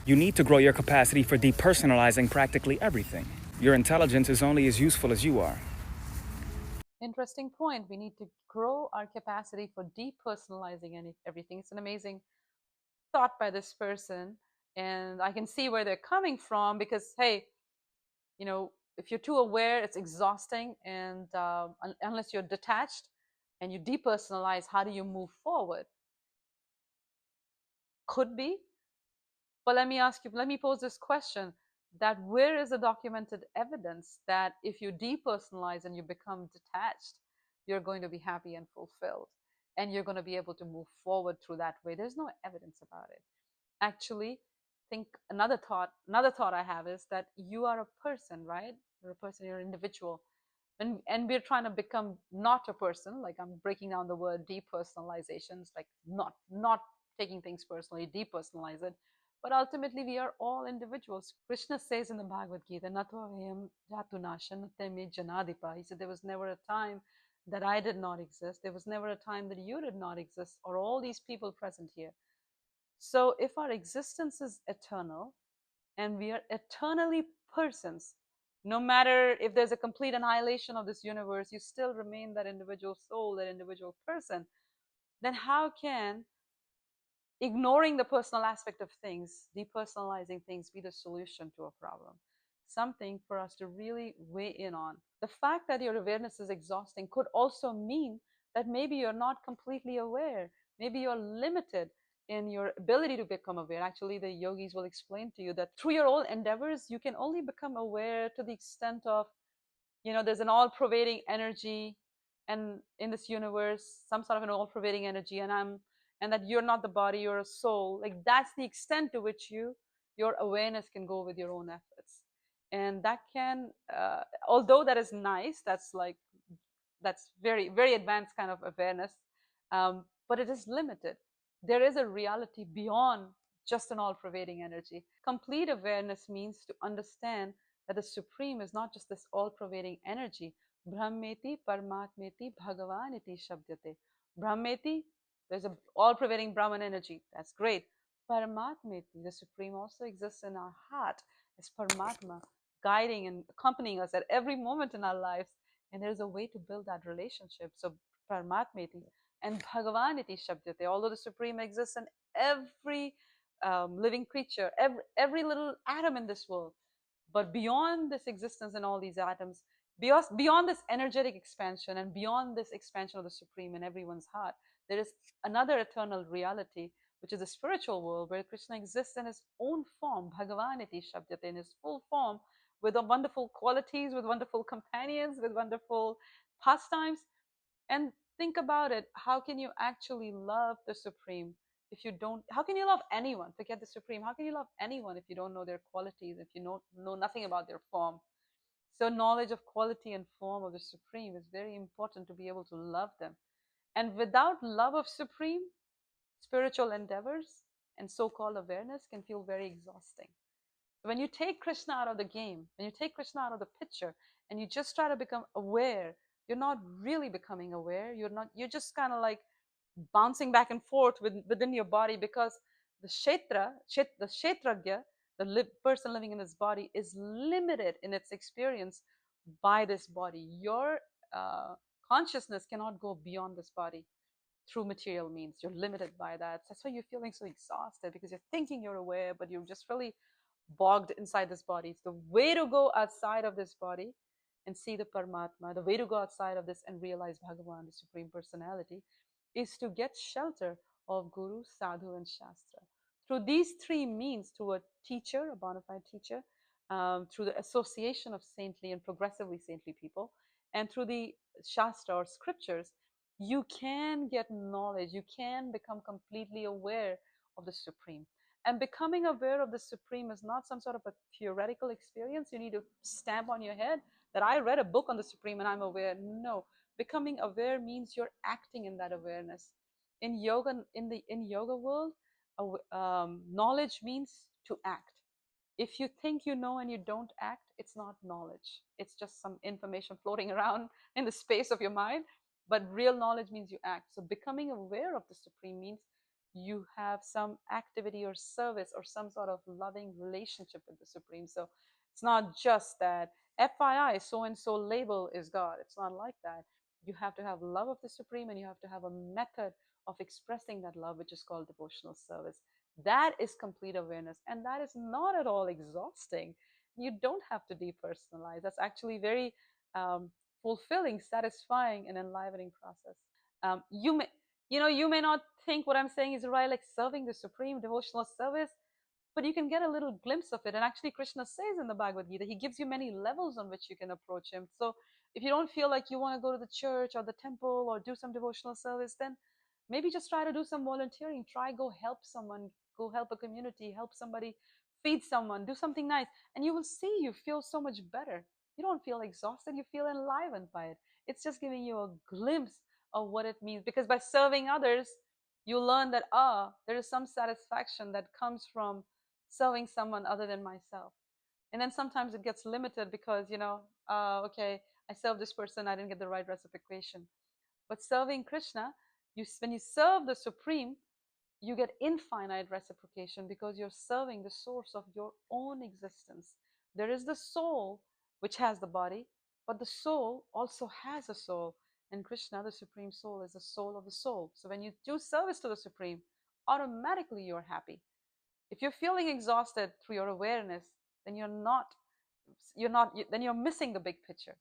You need to grow your capacity for depersonalizing practically everything. Your intelligence is only as useful as you are. Interesting point. We need to grow our capacity for depersonalizing everything. It's an amazing thought by this person. And I can see where they're coming from because, hey, if you're too aware, it's exhausting. And unless you're detached and you depersonalize, how do you move forward? Could be. But let me pose this question, that where is the documented evidence that if you depersonalize and you become detached, you're going to be happy and fulfilled and you're going to be able to move forward through that way? There's no evidence about it. Actually, think another thought I have is that you are a person, right? You're a person, you're an individual. And we're trying to become not a person, like I'm breaking down the word depersonalizations, like not taking things personally, depersonalize it. But ultimately, we are all individuals. Krishna says in the Bhagavad Gita, Nato avayam jatunasha natame janadipa. He said, there was never a time that I did not exist. There was never a time that you did not exist, or all these people present here. So if our existence is eternal and we are eternally persons, no matter if there's a complete annihilation of this universe, you still remain that individual soul, that individual person, then how can ignoring the personal aspect of things, depersonalizing things, be the solution to a problem? Something for us to really weigh in on. The fact that your awareness is exhausting could also mean that maybe you're not completely aware. Maybe you're limited in your ability to become aware. Actually, the yogis will explain to you that through your own endeavors, you can only become aware to the extent of, there's an all pervading energy, and in this universe some sort of an all pervading energy, and that you're not the body, you're a soul. Like, that's the extent to which your awareness can go with your own efforts. And that can, although that is nice, that's very very advanced kind of awareness, but it is limited. There is a reality beyond just an all pervading energy. Complete awareness means to understand that the Supreme is not just this all pervading energy. Brahmeti Paramatmeti Bhagavaniti Shabdyate. Brahmeti, there's a all pervading Brahman energy. That's great. Paramatmeti, the Supreme, also exists in our heart as Paramatma, guiding and accompanying us at every moment in our lives. And there's a way to build that relationship. So Paramatmeti and Bhagavaniti Shabdyate, although the Supreme exists in every living creature, every little atom in this world. But beyond this existence in all these atoms, beyond this energetic expansion and beyond this expansion of the Supreme in everyone's heart, there is another eternal reality, which is the spiritual world, where Krishna exists in his own form, Bhagavaniti Shabdyate, in his full form, with wonderful qualities, with wonderful companions, with wonderful pastimes. And think about it, how can you actually love the Supreme if you don't? How can you love anyone? Forget the Supreme. How can you love anyone if you don't know their qualities, if you know nothing about their form? So knowledge of quality and form of the Supreme is very important to be able to love them. And without love of Supreme, spiritual endeavors and so-called awareness can feel very exhausting. When you take Krishna out of the game, when you take Krishna out of the picture, and you just try to become aware, you're not really becoming aware. You're just kind of like bouncing back and forth within your body, because the kshetragya, the person living in this body, is limited in its experience by this body. Your uh, consciousness cannot go beyond this body through material means. You're limited by that. That's why you're feeling so exhausted, because you're thinking you're aware, but you're just really bogged inside this body. It's the way to go outside of this body and see the Paramatma, the way to go outside of this and realize Bhagavan, the Supreme Personality, is to get shelter of Guru, Sadhu, and Shastra. Through these three means, through a teacher, a bona fide teacher, through the association of saintly and progressively saintly people, and through the Shastra or scriptures, you can get knowledge, you can become completely aware of the Supreme. And becoming aware of the Supreme is not some sort of a theoretical experience you need to stamp on your head that I read a book on the Supreme and I'm aware. No, becoming aware means you're acting in that awareness. In yoga, in yoga world, knowledge means to act. If you think you know and you don't act, it's not knowledge. It's just some information floating around in the space of your mind. But real knowledge means you act. So becoming aware of the Supreme means you have some activity or service or some sort of loving relationship with the Supreme. So it's not just that FYI, so and so label is God. It's not like that. You have to have love of the Supreme, and you have to have a method of expressing that love, which is called devotional service. That is complete awareness, and that is not at all exhausting. You don't have to depersonalize. That's actually very fulfilling, satisfying, and enlivening process. You may, you may not think what I'm saying is right, like serving the Supreme devotional service, but you can get a little glimpse of it. And actually, Krishna says in the Bhagavad Gita, he gives you many levels on which you can approach him. So if you don't feel like you want to go to the church or the temple or do some devotional service, then maybe just try to do some volunteering. Try go help someone, go help a community, help somebody, feed someone, do something nice, and you will see you feel so much better. You don't feel exhausted, you feel enlivened by it. It's just giving you a glimpse of what it means, because by serving others, you learn that there is some satisfaction that comes from serving someone other than myself. And then sometimes it gets limited because, okay, I served this person, I didn't get the right reciprocation. But serving Krishna, when you serve the Supreme, you get infinite reciprocation because you're serving the source of your own existence. There is the soul, which has the body, but the soul also has a soul. And Krishna, the Supreme Soul, is the soul of the soul. So when you do service to the Supreme, automatically you're happy. If you're feeling exhausted through your awareness, then you're not, then you're missing the big picture.